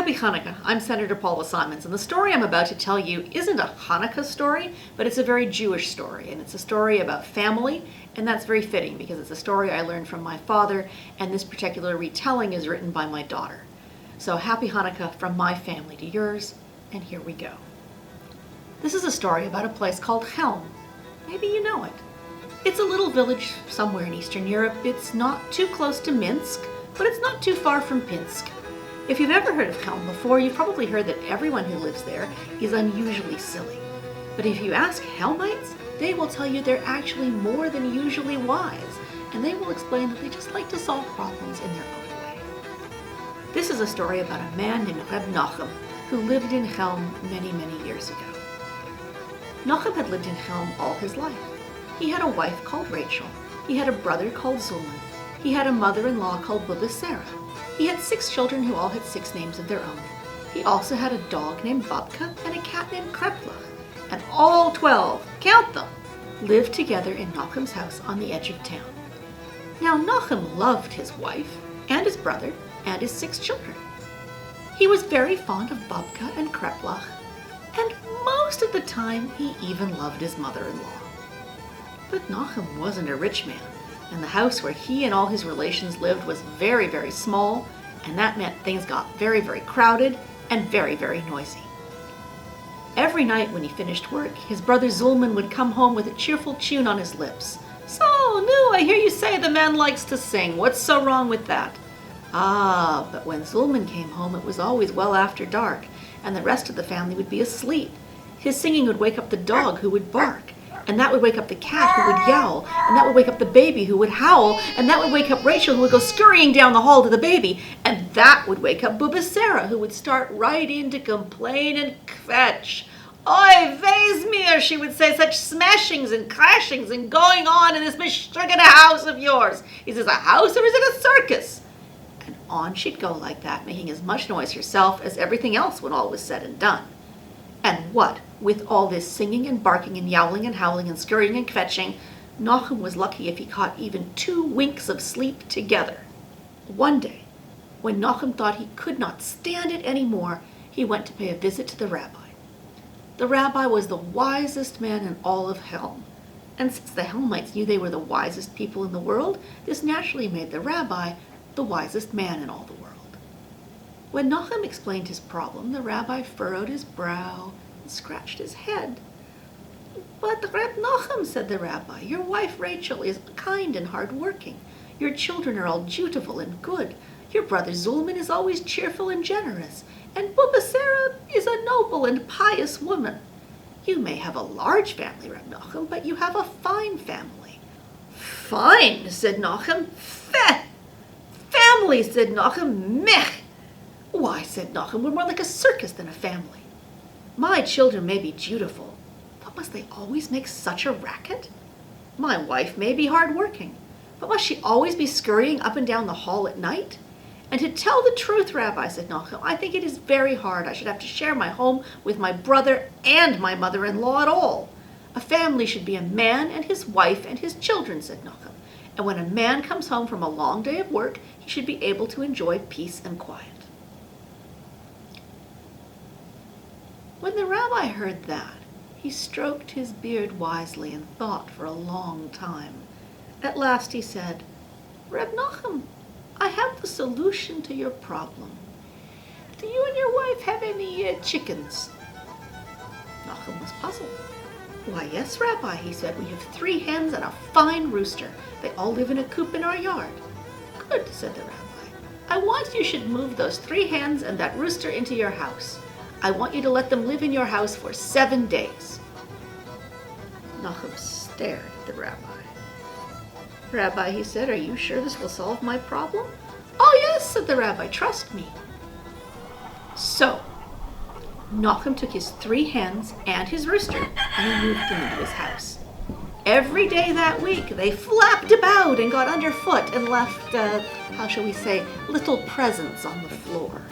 Happy Hanukkah! I'm Senator Paula Simons, and the story I'm about to tell you isn't a Hanukkah story, but it's a very Jewish story, and it's a story about family, and that's very fitting because it's a story I learned from my father, and this particular retelling is written by my daughter. So happy Hanukkah from my family to yours, and here we go. This is a story about a place called Chelm. Maybe you know it. It's a little village somewhere in Eastern Europe. It's not too close to Minsk, but it's not too far from Pinsk. If you've ever heard of Chelm before, you've probably heard that everyone who lives there is unusually silly. But if you ask Chelmites, they will tell you they're actually more than usually wise, and they will explain that they just like to solve problems in their own way. This is a story about a man named Reb Nachum who lived in Chelm many, many years ago. Nachum had lived in Chelm all his life. He had a wife called Rachel. He had a brother called Zulman. He had a mother-in-law called Bubba Sarah. He had 6 children who all had 6 names of their own. He also had a dog named Babka and a cat named Kreplach. And all 12, count them, lived together in Nachum's house on the edge of town. Now Nachum loved his wife and his brother and his 6 children. He was very fond of Babka and Kreplach, and most of the time he even loved his mother-in-law. But Nachum wasn't a rich man, and the house where he and all his relations lived was very, very small, and that meant things got very, very crowded and very, very noisy. Every night when he finished work, his brother Zulman would come home with a cheerful tune on his lips. "So, Nu, I hear you say the man likes to sing. What's so wrong with that?" But when Zulman came home, it was always well after dark, and the rest of the family would be asleep. His singing would wake up the dog, who would bark, and that would wake up the cat, who would yowl, and that would wake up the baby, who would howl, and that would wake up Rachel, who would go scurrying down the hall to the baby, and that would wake up Bubba Sarah, who would start right in to complain and kvetch. "Oy vey's mir," she would say, "such smashings and crashings and going on in this mishtrigana house of yours. Is this a house or is it a circus?" And on she'd go like that, making as much noise herself as everything else when all was said and done. And what with all this singing and barking and yowling and howling and scurrying and kvetching, Nachum was lucky if he caught even 2 winks of sleep together. One day, when Nachum thought he could not stand it any more, he went to pay a visit to the rabbi. The rabbi was the wisest man in all of Chelm, and since the Chelmites knew they were the wisest people in the world, this naturally made the rabbi the wisest man in all the world. When Nachum explained his problem, the rabbi furrowed his brow and scratched his head. "But Reb Nachum," said the rabbi, "your wife Rachel is kind and hard-working. Your children are all dutiful and good. Your brother Zulman is always cheerful and generous. And Bubba Sarah is a noble and pious woman. You may have a large family, Reb Nachum, but you have a fine family." "Fine," said Nachum. "Feh!" "Family," said Nachum. "Mech!" "Why," said Nachum, "we're more like a circus than a family. My children may be dutiful, but must they always make such a racket? My wife may be hard-working, but must she always be scurrying up and down the hall at night? And to tell the truth, Rabbi," said Nachum, "I think it is very hard I should have to share my home with my brother and my mother-in-law at all. A family should be a man and his wife and his children," said Nachum. "And when a man comes home from a long day of work, he should be able to enjoy peace and quiet." When the rabbi heard that, he stroked his beard wisely and thought for a long time. At last he said, "Reb Nachum, I have the solution to your problem. Do you and your wife have any chickens?" Nachum was puzzled. "Why, yes, Rabbi," he said. "We have 3 hens and a fine rooster. They all live in a coop in our yard." "Good," said the rabbi. "I want you should move those 3 hens and that rooster into your house. I want you to let them live in your house for 7 days. Nachum stared at the rabbi. "Rabbi," he said, "are you sure this will solve my problem?" "Oh, yes," said the rabbi. "Trust me." So, Nachum took his 3 hens and his rooster, and he moved them into his house. Every day that week, they flapped about and got underfoot and left, little presents on the floor.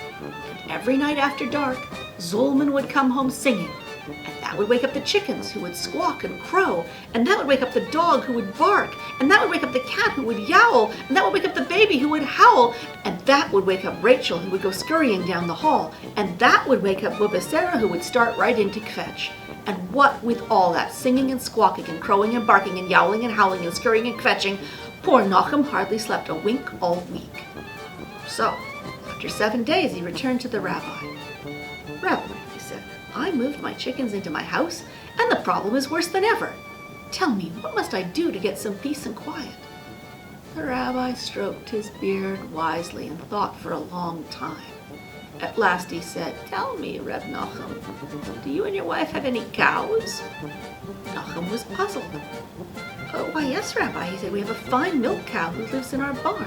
And every night after dark, Zulman would come home singing, And that would wake up the chickens, who would squawk and crow. And that would wake up the dog, who would bark. And that would wake up the cat, who would yowl. And that would wake up the baby, who would howl. And that would wake up Rachel, who would go scurrying down the hall. And that would wake up Bubba Sarah, who would start right in to fetch. And what with all that singing and squawking and crowing and barking and yowling and howling and scurrying and fetching, poor Nochem hardly slept a wink all week. So, after 7 days, he returned to the rabbi. "Rabbi," he said, "I moved my chickens into my house, and the problem is worse than ever. Tell me, what must I do to get some peace and quiet?" The rabbi stroked his beard wisely and thought for a long time. At last he said, "Tell me, Reb Nochem, do you and your wife have any cows?" Nochem was puzzled. "Why, yes, Rabbi," he said, "we have a fine milk cow who lives in our barn."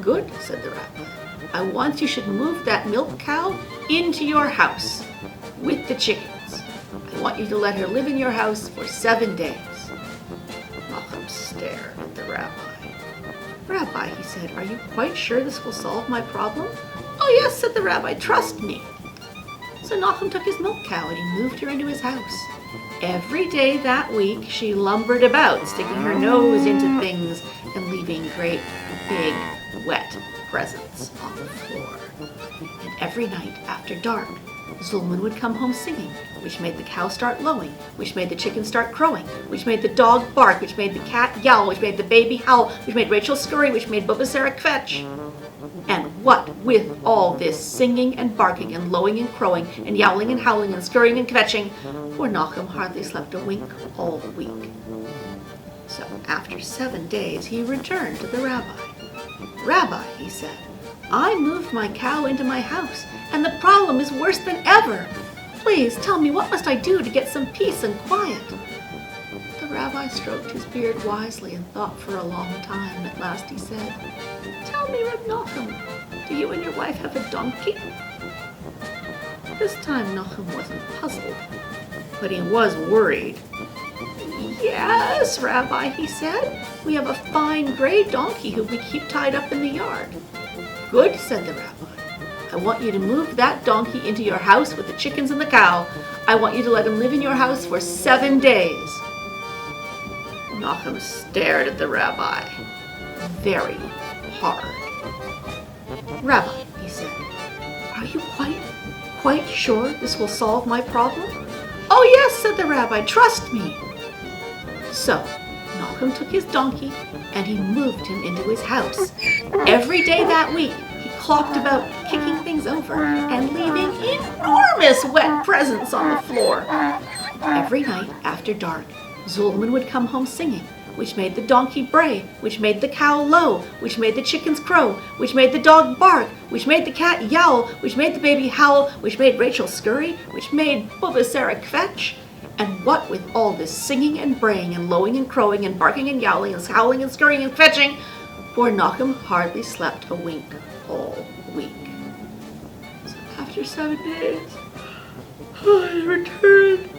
"Good," said the rabbi. "I want you should move that milk cow into your house with the chickens. I want you to let her live in your house for 7 days." Nochem stared at the rabbi. "Rabbi," he said, "are you quite sure this will solve my problem?" "Oh, yes," said the rabbi, "trust me." So Nochem took his milk cow and he moved her into his house. Every day that week she lumbered about, sticking her nose into things and leaving great, big, wet presents on the floor. And every night after dark, Zulman would come home singing, which made the cow start lowing, which made the chicken start crowing, which made the dog bark, which made the cat yowl, which made the baby howl, which made Rachel scurry, which made Bubba Sarah fetch. And what with all this singing and barking and lowing and crowing and yowling and howling and scurrying and kvetching, poor Nochem hardly slept a wink all week. So after 7 days he returned to the rabbi. "Rabbi," he said, "I moved my cow into my house, and the problem is worse than ever. Please tell me, what must I do to get some peace and quiet?" The rabbi stroked his beard wisely and thought for a long time. At last he said, "Tell me, Reb Nochem, do you and your wife have a donkey?" This time Nochem wasn't puzzled, but he was worried. "Yes, Rabbi," he said, "we have a fine gray donkey who we keep tied up in the yard." "Good," said the rabbi. "I want you to move that donkey into your house with the chickens and the cow. I want you to let him live in your house for 7 days. Nochem stared at the rabbi very hard. "Rabbi," he said, "are you quite sure this will solve my problem?" "Oh, yes," said the rabbi, "trust me." So Nochem took his donkey and he moved him into his house. Every day that week he clocked about, kicking things over and leaving enormous wet presents on the floor. Every night after dark, Zulman would come home singing, which made the donkey bray, which made the cow low, which made the chickens crow, which made the dog bark, which made the cat yowl, which made the baby howl, which made Rachel scurry, which made Bubba Sarah kvetch. And what with all this singing and braying and lowing and crowing and barking and yowling and howling and scurrying and fetching, poor Nochem hardly slept a wink all week. So after 7 days, I returned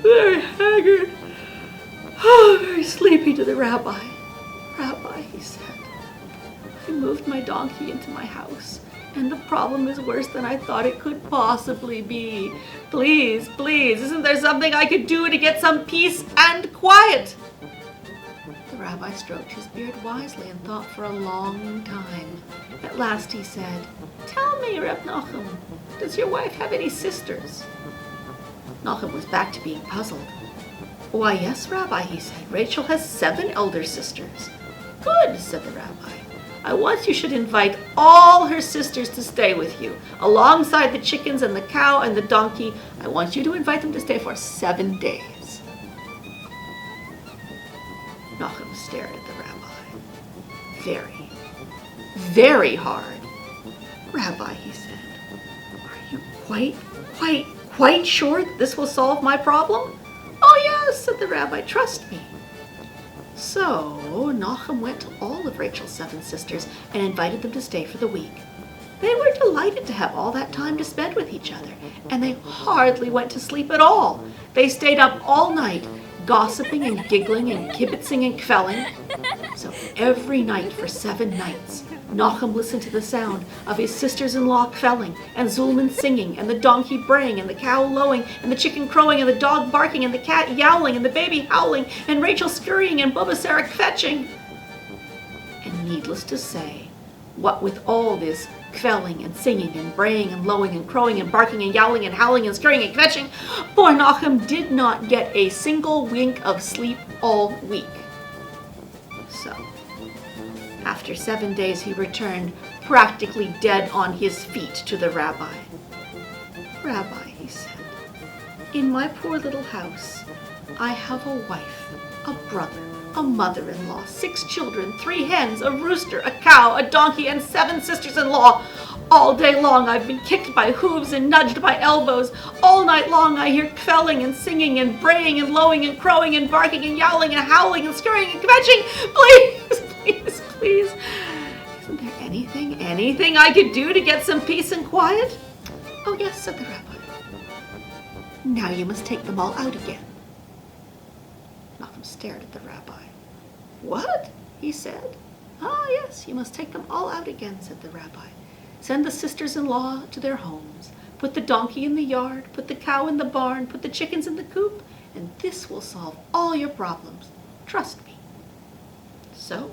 very haggard, very sleepy to the rabbi. "Rabbi," he said, "I moved my donkey into my house, and the problem is worse than I thought it could possibly be. Please, isn't there something I could do to get some peace and quiet?" The rabbi stroked his beard wisely and thought for a long time. At last he said, "Tell me, Reb Nochem, does your wife have any sisters?" Nochem was back to being puzzled. "Why, yes, Rabbi," he said, "Rachel has 7 elder sisters." "Good," said the rabbi. "I want you should invite all her sisters to stay with you, alongside the chickens and the cow and the donkey. I want you to invite them to stay for 7 days. Nochem stared at the rabbi very, very hard. "Rabbi," he said, "are you quite sure that this will solve my problem?" "Oh, yes," said the rabbi, "trust me." So Nochem went to all of Rachel's 7 sisters and invited them to stay for the week. They were delighted to have all that time to spend with each other, and they hardly went to sleep at all. They stayed up all night, gossiping and giggling and kibitzing and kvelling. So every night for 7 nights, Nachum listened to the sound of his sisters-in-law quelling, and Zulman singing, and the donkey braying, and the cow lowing, and the chicken crowing, and the dog barking, and the cat yowling, and the baby howling, and Rachel scurrying, and Bubba Sarah fetching. And needless to say, what with all this quelling and singing and braying and lowing and crowing and barking and yowling and howling and scurrying and fetching, poor Nachum did not get a single wink of sleep all week. So, after 7 days, he returned, practically dead on his feet, to the rabbi. "Rabbi," he said, "in my poor little house, I have a wife, a brother, a mother-in-law, 6 children, 3 hens, a rooster, a cow, a donkey, and 7 sisters-in-law. All day long I've been kicked by hooves and nudged by elbows. All night long I hear quelling and singing and braying and lowing and crowing and barking and yowling and howling and scurrying and kvetching. Please, please, please. Isn't there anything I could do to get some peace and quiet?" "Oh yes," said the rabbi. "Now you must take them all out again." Nachum stared at the rabbi. "What?" he said. "Ah, yes, you must take them all out again," said the rabbi. "Send the sisters-in-law to their homes. Put the donkey in the yard, put the cow in the barn, put the chickens in the coop, and this will solve all your problems. Trust me." So,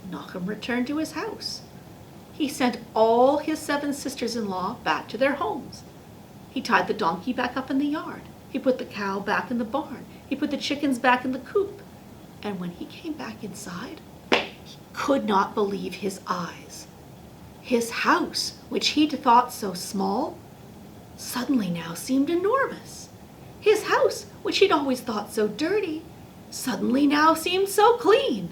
Nachum returned to his house. He sent all his 7 sisters-in-law back to their homes. He tied the donkey back up in the yard. He put the cow back in the barn. He put the chickens back in the coop. And when he came back inside, he could not believe his eyes. His house, which he'd thought so small, suddenly now seemed enormous. His house, which he'd always thought so dirty, suddenly now seemed so clean.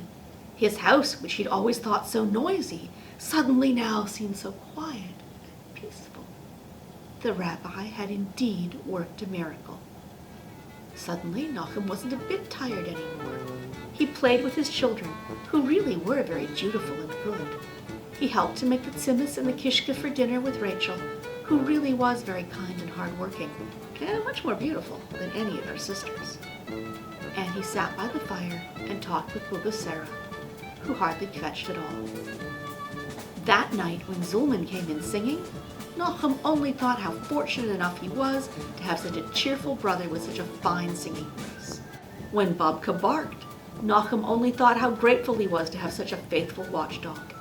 His house, which he'd always thought so noisy, suddenly now seemed so quiet and peaceful. The rabbi had indeed worked a miracle. Suddenly, Nachum wasn't a bit tired anymore. He played with his children, who really were very dutiful and good. He helped to make the tzimmus and the kishka for dinner with Rachel, who really was very kind and hardworking, and much more beautiful than any of her sisters. And he sat by the fire and talked with Bubba Sarah, who hardly kvetched at all. That night, when Zulman came in singing, Nachum only thought how fortunate enough he was to have such a cheerful brother with such a fine singing voice. When Babka barked, Nachum only thought how grateful he was to have such a faithful watchdog.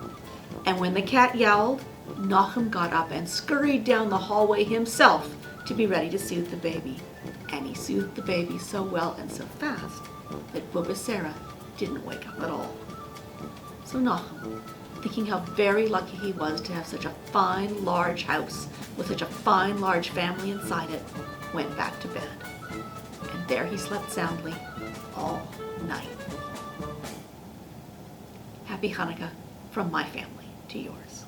And when the cat yowled, Nachum got up and scurried down the hallway himself to be ready to soothe the baby. And he soothed the baby so well and so fast that Bubba Sarah didn't wake up at all. So Nachum, thinking how very lucky he was to have such a fine, large house with such a fine, large family inside it, went back to bed. And there he slept soundly all night. Happy Hanukkah from my family to yours.